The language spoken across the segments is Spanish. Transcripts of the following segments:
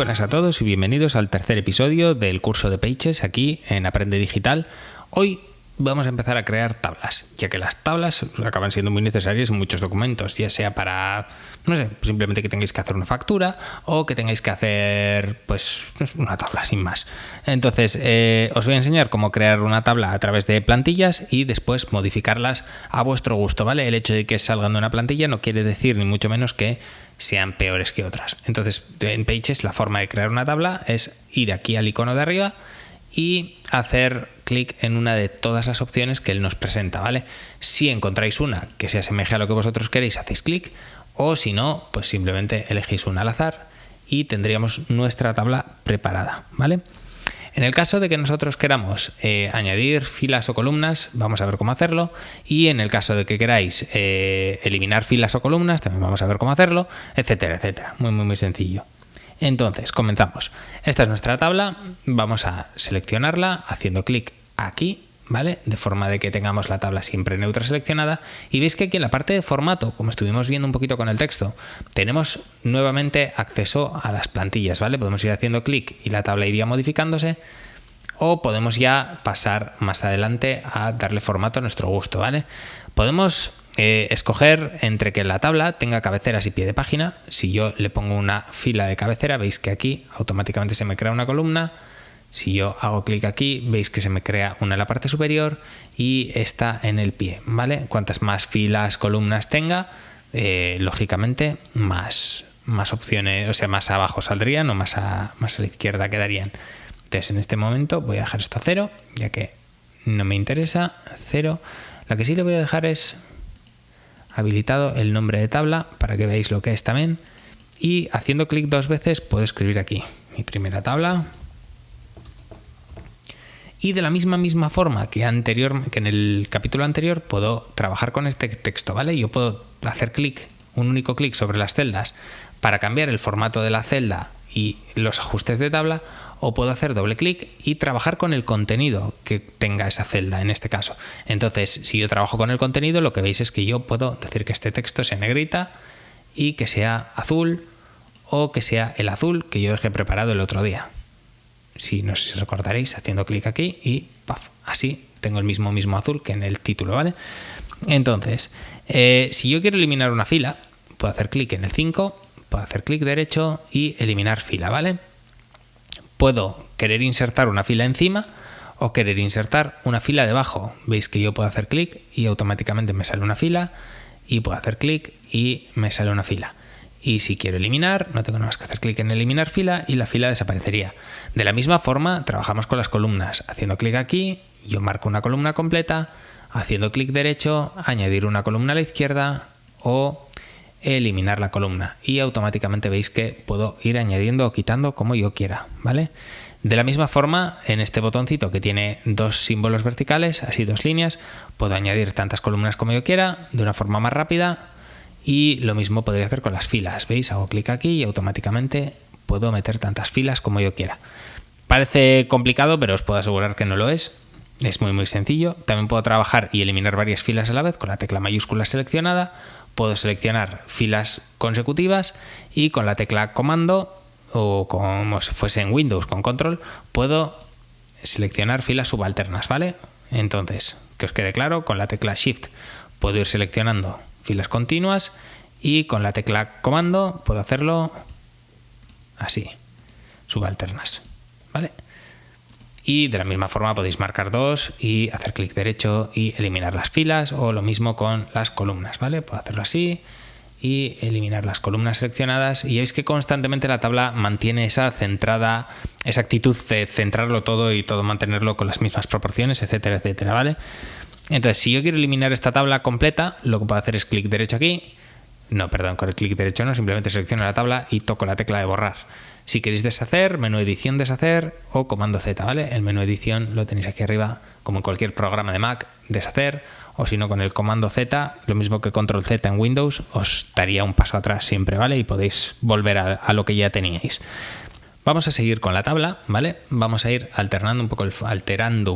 buenas a todos y bienvenidos al tercer episodio del curso de Pages aquí en Aprende Digital. Hoy vamos a empezar a crear tablas, ya que las tablas acaban siendo muy necesarias en muchos documentos, ya sea para, no sé, simplemente que tengáis que hacer una factura o que tengáis que hacer, pues, una tabla sin más. Entonces, os voy a enseñar cómo crear una tabla a través de plantillas y después modificarlas a vuestro gusto, ¿vale? El hecho de que salgan de una plantilla no quiere decir ni mucho menos que sean peores que otras. Entonces, en Pages la forma de crear una tabla es ir aquí al icono de arriba y hacer clic en una de todas las opciones que él nos presenta, ¿vale? Si encontráis una que se asemeje a lo que vosotros queréis, hacéis clic, o si no, pues simplemente elegís una al azar y tendríamos nuestra tabla preparada, ¿vale? En el caso de que nosotros queramos añadir filas o columnas, vamos a ver cómo hacerlo, y en el caso de que queráis eliminar filas o columnas, también vamos a ver cómo hacerlo, etcétera, etcétera. Muy sencillo. Entonces, comenzamos. Esta es nuestra tabla, vamos a seleccionarla haciendo clic aquí, ¿vale? De forma de que tengamos la tabla siempre neutra seleccionada. Y veis que aquí en la parte de formato, como estuvimos viendo un poquito con el texto, tenemos nuevamente acceso a las plantillas, ¿vale? Podemos ir haciendo clic y la tabla iría modificándose, o podemos ya pasar más adelante a darle formato a nuestro gusto, ¿vale? Podemos escoger entre que la tabla tenga cabeceras y pie de página. Si yo le pongo una fila de cabecera, veis que aquí automáticamente se me crea una columna. Si yo hago clic aquí, veis que se me crea una en la parte superior y esta en el pie, ¿vale? Cuantas más filas, columnas tenga, lógicamente más opciones, o sea, más abajo saldrían o más a la izquierda quedarían. Entonces, en este momento voy a dejar esto a 0, ya que no me interesa, 0. Lo que sí le voy a dejar es habilitado el nombre de tabla para que veáis lo que es también, y haciendo clic 2 veces puedo escribir aquí mi primera tabla. Y de la misma forma que en el capítulo anterior, puedo trabajar con este texto, ¿vale? Yo puedo hacer un único clic sobre las celdas para cambiar el formato de la celda y los ajustes de tabla, o puedo hacer doble clic y trabajar con el contenido que tenga esa celda en este caso. Entonces, si yo trabajo con el contenido, lo que veis es que yo puedo decir que este texto sea negrita y que sea azul, o que sea el azul que yo dejé preparado el otro día. No sé si recordaréis, haciendo clic aquí y ¡paf! Así tengo el mismo azul que en el título, ¿vale? Entonces, si yo quiero eliminar una fila, puedo hacer clic en el 5, puedo hacer clic derecho y eliminar fila, ¿vale? Puedo querer insertar una fila encima o querer insertar una fila debajo. Veis que yo puedo hacer clic y automáticamente me sale una fila, y puedo hacer clic y me sale una fila. Y si quiero eliminar, no tengo nada más que hacer clic en eliminar fila y la fila desaparecería. De la misma forma, trabajamos con las columnas. Haciendo clic aquí, yo marco una columna completa, haciendo clic derecho, añadir una columna a la izquierda o eliminar la columna. Y automáticamente veis que puedo ir añadiendo o quitando como yo quiera, ¿vale? De la misma forma, en este botoncito que tiene 2 símbolos verticales, así 2 líneas, puedo añadir tantas columnas como yo quiera, de una forma más rápida. Y lo mismo podría hacer con las filas, ¿veis? Hago clic aquí y automáticamente puedo meter tantas filas como yo quiera. Parece complicado, pero os puedo asegurar que no lo es. Es muy sencillo. También puedo trabajar y eliminar varias filas a la vez con la tecla mayúscula seleccionada. Puedo seleccionar filas consecutivas y con la tecla comando, o como si fuese en Windows con control, puedo seleccionar filas subalternas, ¿vale? Entonces, que os quede claro, con la tecla Shift puedo ir seleccionando filas continuas y con la tecla comando puedo hacerlo así, subalternas, ¿vale? Y de la misma forma podéis marcar 2 y hacer clic derecho y eliminar las filas, o lo mismo con las columnas, ¿vale? Puedo hacerlo así y eliminar las columnas seleccionadas, y veis que constantemente la tabla mantiene esa actitud de centrarlo todo y todo mantenerlo con las mismas proporciones, etcétera, etcétera, ¿vale? Entonces, si yo quiero eliminar esta tabla completa, lo que puedo hacer es clic derecho aquí. No, perdón, con el clic derecho no, simplemente selecciono la tabla y toco la tecla de borrar. Si queréis deshacer, menú edición deshacer o comando Z, ¿vale? El menú edición lo tenéis aquí arriba, como en cualquier programa de Mac, deshacer, o si no con el comando Z, lo mismo que control Z en Windows, os daría un paso atrás siempre, ¿vale? Y podéis volver a lo que ya teníais. Vamos a seguir con la tabla, ¿vale? Vamos a ir alterando un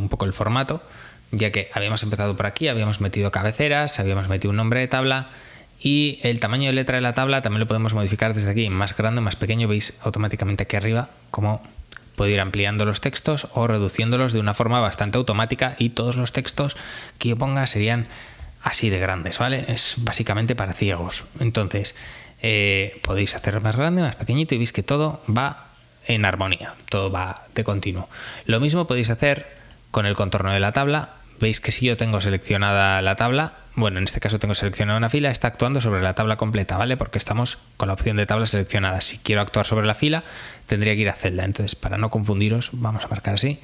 poco el formato, ya que habíamos empezado por aquí, habíamos metido cabeceras, habíamos metido un nombre de tabla Y el tamaño de letra de la tabla también lo podemos modificar desde aquí, más grande, más pequeño. Veis automáticamente aquí arriba cómo puedo ir ampliando los textos o reduciéndolos de una forma bastante automática, y todos los textos que yo ponga serían así de grandes, ¿vale? Es básicamente para ciegos. Entonces podéis hacerlo más grande, más pequeñito, y veis que todo va en armonía, todo va de continuo. Lo mismo podéis hacer con el contorno de la tabla. Veis que si yo tengo seleccionada la tabla, bueno, en este caso tengo seleccionada una fila, está actuando sobre la tabla completa, ¿vale? Porque estamos con la opción de tabla seleccionada. Si quiero actuar sobre la fila, tendría que ir a celda. Entonces, para no confundiros, vamos a marcar así.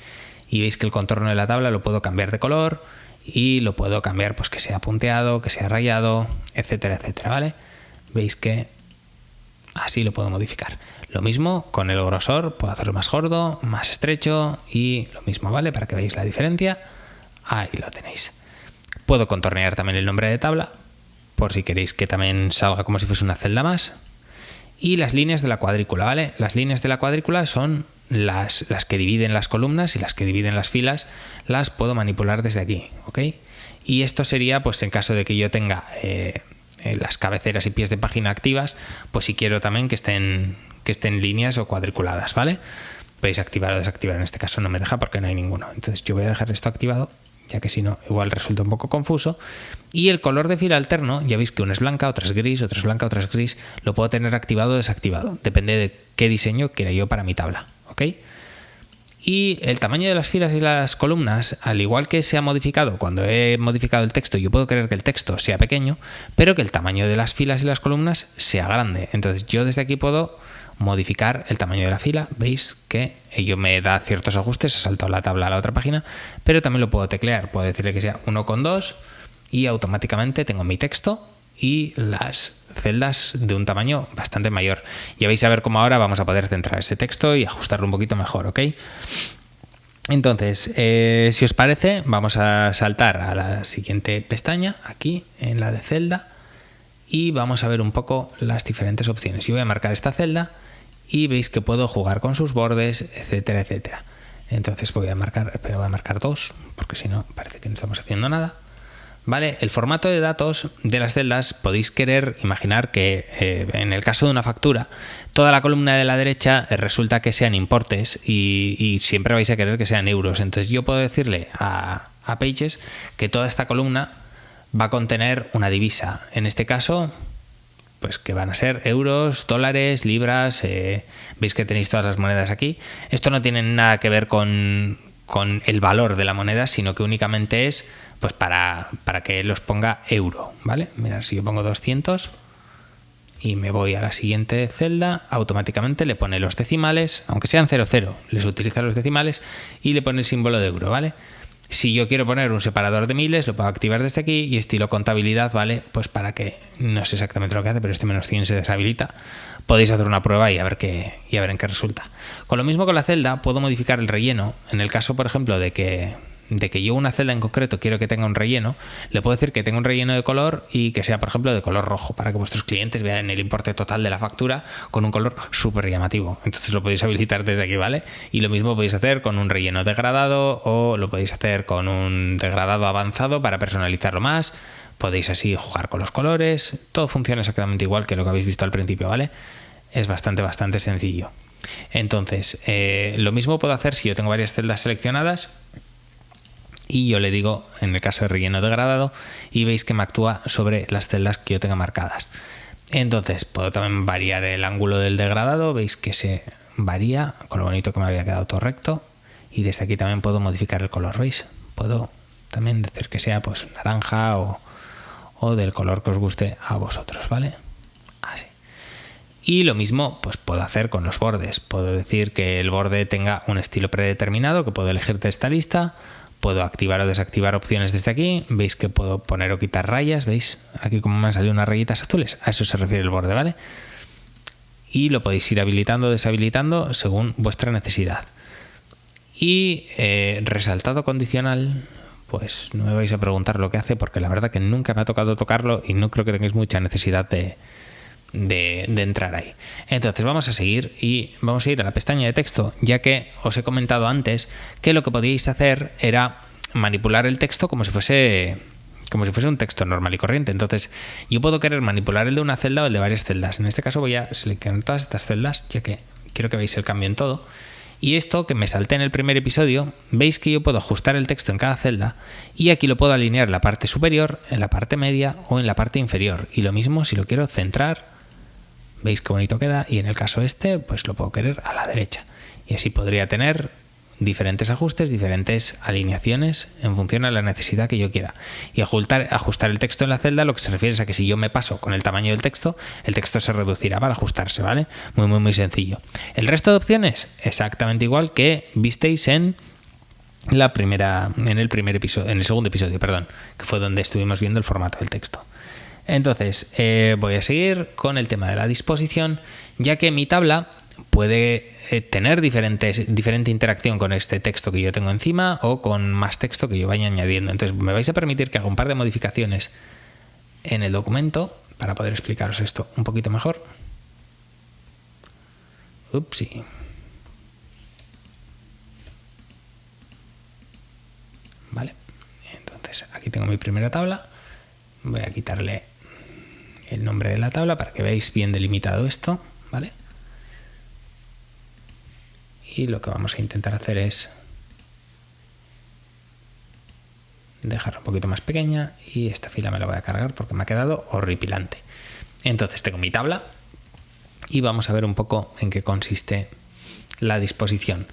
Y veis que el contorno de la tabla lo puedo cambiar de color y lo puedo cambiar, pues que sea punteado, que sea rayado, etcétera, etcétera, ¿vale? Veis que así lo puedo modificar. Lo mismo con el grosor, puedo hacerlo más gordo, más estrecho, y lo mismo, ¿vale? Para que veáis la diferencia. Ahí lo tenéis. Puedo contornear también el nombre de tabla, por si queréis que también salga como si fuese una celda más. Y las líneas de la cuadrícula, ¿vale? Las líneas de la cuadrícula son las que dividen las columnas, y las que dividen las filas las puedo manipular desde aquí, ¿ok? Y esto sería, pues en caso de que yo tenga las cabeceras y pies de página activas, pues si quiero también que estén líneas o cuadriculadas, ¿vale? Podéis activar o desactivar. En este caso no me deja porque no hay ninguno. Entonces yo voy a dejar esto activado, ya que si no igual resulta un poco confuso. Y el color de fila alterno, ya veis que una es blanca, otra es gris, otra es blanca, otra es gris. Lo puedo tener activado o desactivado. Depende de qué diseño quiera yo para mi tabla, ¿ok? Y el tamaño de las filas y las columnas, al igual que se ha modificado cuando he modificado el texto, yo puedo querer que el texto sea pequeño, pero que el tamaño de las filas y las columnas sea grande. Entonces yo desde aquí puedo modificar el tamaño de la fila. Veis que ello me da ciertos ajustes. He saltado la tabla a la otra página, pero también lo puedo teclear. Puedo decirle que sea 1,2 y automáticamente tengo mi texto y las celdas de un tamaño bastante mayor. Ya vais a ver cómo ahora vamos a poder centrar ese texto y ajustarlo un poquito mejor, ¿ok? Entonces, si os parece, vamos a saltar a la siguiente pestaña, aquí en la de celda, y vamos a ver un poco las diferentes opciones. Yo voy a marcar esta celda y veis que puedo jugar con sus bordes, etcétera, etcétera. Entonces voy a marcar 2, porque si no parece que no estamos haciendo nada. Vale, el formato de datos de las celdas podéis querer imaginar que en el caso de una factura, toda la columna de la derecha resulta que sean importes y siempre vais a querer que sean euros. Entonces yo puedo decirle a Pages que toda esta columna va a contener una divisa. En este caso, pues que van a ser euros, dólares, libras. Veis que tenéis todas las monedas aquí. Esto no tiene nada que ver con el valor de la moneda, sino que únicamente es pues para que los ponga euro, ¿vale? Mirad, si yo pongo 200 y me voy a la siguiente celda, automáticamente le pone los decimales, aunque sean 00, les utiliza los decimales y le pone el símbolo de euro, ¿vale? Si yo quiero poner un separador de miles, lo puedo activar desde aquí, y estilo contabilidad, ¿vale? Pues para que, no sé exactamente lo que hace, pero este -100 se deshabilita. Podéis hacer una prueba y a ver en qué resulta. Con lo mismo con la celda, puedo modificar el relleno. En el caso, por ejemplo, de que yo una celda en concreto quiero que tenga un relleno, le puedo decir que tenga un relleno de color y que sea, por ejemplo, de color rojo, para que vuestros clientes vean el importe total de la factura con un color súper llamativo. Entonces lo podéis habilitar desde aquí, ¿vale? Y lo mismo podéis hacer con un relleno degradado, o lo podéis hacer con un degradado avanzado para personalizarlo más. Podéis así jugar con los colores. Todo funciona exactamente igual que lo que habéis visto al principio, ¿vale? Es bastante sencillo. Entonces, lo mismo puedo hacer si yo tengo varias celdas seleccionadas y yo le digo, en el caso de relleno degradado, y veis que me actúa sobre las celdas que yo tenga marcadas. Entonces, puedo también variar el ángulo del degradado. Veis que se varía con lo bonito que me había quedado todo recto. Y desde aquí también puedo modificar el color, ¿veis? Puedo también decir que sea pues naranja o del color que os guste a vosotros, ¿vale? Así. Y lo mismo pues puedo hacer con los bordes. Puedo decir que el borde tenga un estilo predeterminado que puedo elegir de esta lista. Puedo activar o desactivar opciones desde aquí. Veis que puedo poner o quitar rayas. ¿Veis? Aquí como me han salido unas rayitas azules. A eso se refiere el borde, ¿vale? Y lo podéis ir habilitando o deshabilitando según vuestra necesidad. Y resaltado condicional, pues no me vais a preguntar lo que hace, porque la verdad que nunca me ha tocado tocarlo y no creo que tengáis mucha necesidad de entrar ahí. Entonces vamos a seguir y vamos a ir a la pestaña de texto, ya que os he comentado antes que lo que podíais hacer era manipular el texto como si fuese como si fuese un texto normal y corriente. Entonces yo puedo querer manipular el de una celda o el de varias celdas. En este caso voy a seleccionar todas estas celdas, ya que quiero que veáis el cambio en todo. Y esto que me salté en el primer episodio, veis que yo puedo ajustar el texto en cada celda y aquí lo puedo alinear en la parte superior, en la parte media o en la parte inferior. Y lo mismo si lo quiero centrar, veis qué bonito queda, y en el caso este pues lo puedo querer a la derecha. Y así podría tener diferentes ajustes, diferentes alineaciones en función a la necesidad que yo quiera. Y ajustar el texto en la celda, lo que se refiere es a que si yo me paso con el tamaño del texto, el texto se reducirá para ajustarse, ¿vale? Muy sencillo. El resto de opciones, exactamente igual que visteis en el segundo episodio, que fue donde estuvimos viendo el formato del texto. Entonces, voy a seguir con el tema de la disposición, ya que mi tabla puede tener diferente interacción con este texto que yo tengo encima o con más texto que yo vaya añadiendo. Entonces me vais a permitir que haga un par de modificaciones en el documento para poder explicaros esto un poquito mejor. Upsi. Vale, entonces aquí tengo mi primera tabla. Voy a quitarle el nombre de la tabla para que veáis bien delimitado esto, ¿vale? Y lo que vamos a intentar hacer es dejarla un poquito más pequeña y esta fila me la voy a cargar porque me ha quedado horripilante. Entonces tengo mi tabla y vamos a ver un poco en qué consiste la disposición.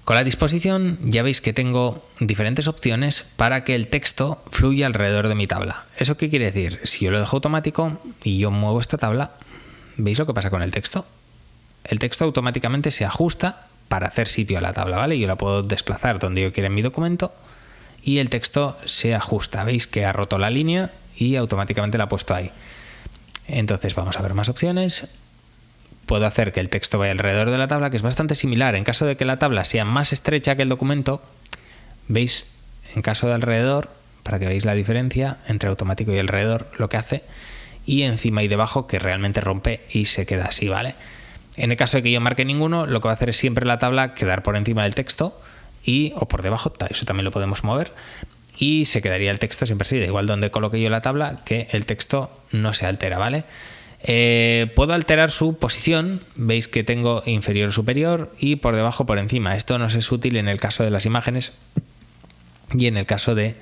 Con la disposición ya veis que tengo diferentes opciones para que el texto fluya alrededor de mi tabla. ¿Eso qué quiere decir? Si yo lo dejo automático y yo muevo esta tabla, ¿veis lo que pasa con el texto? El texto automáticamente se ajusta para hacer sitio a la tabla, ¿vale? Yo la puedo desplazar donde yo quiera en mi documento y el texto se ajusta. Veis que ha roto la línea y automáticamente la ha puesto ahí. Entonces vamos a ver más opciones. Puedo hacer que el texto vaya alrededor de la tabla, que es bastante similar. En caso de que la tabla sea más estrecha que el documento, veis, en caso de alrededor, para que veáis la diferencia entre automático y alrededor, lo que hace, y encima y debajo, que realmente rompe y se queda así, ¿vale? En el caso de que yo marque ninguno, lo que va a hacer es siempre la tabla quedar por encima del texto o por debajo, eso también lo podemos mover, y se quedaría el texto siempre así, da igual donde coloque yo la tabla, que el texto no se altera, ¿vale? Puedo alterar su posición, veis que tengo inferior, superior y por debajo, por encima. Esto nos es útil en el caso de las imágenes y en el caso de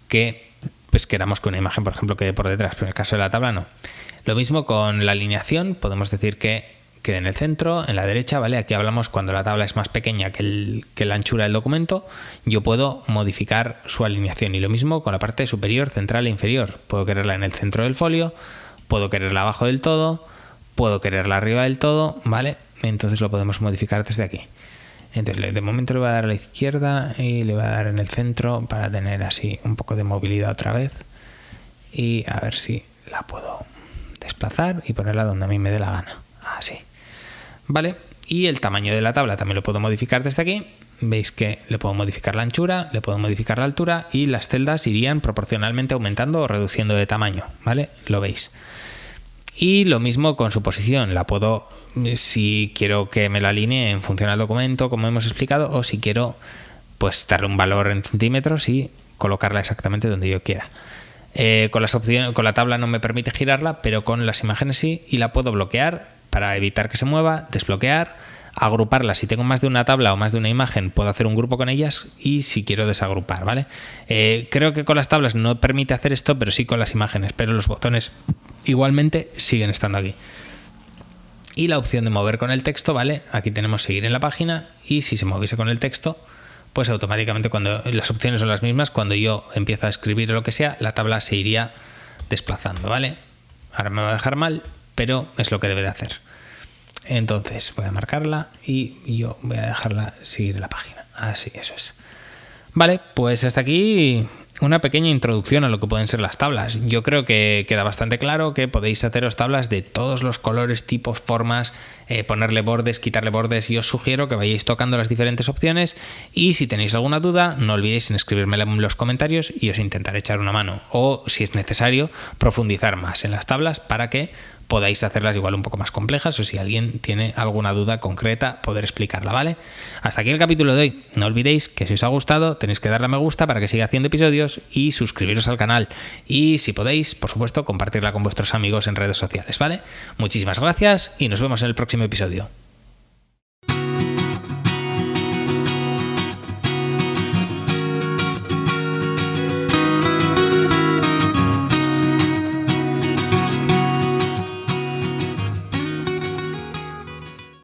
que pues queramos que una imagen, por ejemplo, quede por detrás, pero en el caso de la tabla no. Lo mismo con la alineación, podemos decir que quede en el centro, en la derecha, ¿vale? Aquí hablamos cuando la tabla es más pequeña que la anchura del documento, yo puedo modificar su alineación. Y lo mismo con la parte superior, central e inferior. Puedo quererla en el centro del folio, puedo quererla abajo del todo, puedo quererla arriba del todo, ¿vale? Entonces lo podemos modificar desde aquí. Entonces de momento le voy a dar a la izquierda y le voy a dar en el centro para tener así un poco de movilidad otra vez. Y a ver si la puedo desplazar y ponerla donde a mí me dé la gana. Así. Vale, y el tamaño de la tabla también lo puedo modificar desde aquí. Veis que le puedo modificar la anchura, le puedo modificar la altura y las celdas irían proporcionalmente aumentando o reduciendo de tamaño, ¿vale? Lo veis. Y lo mismo con su posición, la puedo, si quiero que me la alinee en función al documento, como hemos explicado, o si quiero pues darle un valor en centímetros y colocarla exactamente donde yo quiera. Con la tabla no me permite girarla, pero con las imágenes sí, y la puedo bloquear para evitar que se mueva, desbloquear, agruparlas. Si tengo más de una tabla o más de una imagen, puedo hacer un grupo con ellas y si quiero desagrupar, ¿vale? Creo que con las tablas no permite hacer esto, pero sí con las imágenes, pero los botones igualmente siguen estando aquí. Y la opción de mover con el texto, ¿vale? Aquí tenemos seguir en la página y si se moviese con el texto, pues automáticamente cuando las opciones son las mismas, cuando yo empiezo a escribir o lo que sea, la tabla se iría desplazando, ¿vale? Ahora me va a dejar mal, pero es lo que debe de hacer. Entonces voy a marcarla y yo voy a dejarla seguir en la página. Así, eso es. Vale, pues hasta aquí una pequeña introducción a lo que pueden ser las tablas. Yo creo que queda bastante claro que podéis haceros tablas de todos los colores, tipos, formas, ponerle bordes, quitarle bordes, y os sugiero que vayáis tocando las diferentes opciones y si tenéis alguna duda no olvidéis en escribírmela en los comentarios y os intentaré echar una mano o si es necesario profundizar más en las tablas para que podáis hacerlas igual un poco más complejas, o si alguien tiene alguna duda concreta, poder explicarla, ¿vale? Hasta aquí el capítulo de hoy. No olvidéis que si os ha gustado tenéis que darle a me gusta para que siga haciendo episodios y suscribiros al canal. Y si podéis, por supuesto, compartirla con vuestros amigos en redes sociales, ¿vale? Muchísimas gracias y nos vemos en el próximo episodio.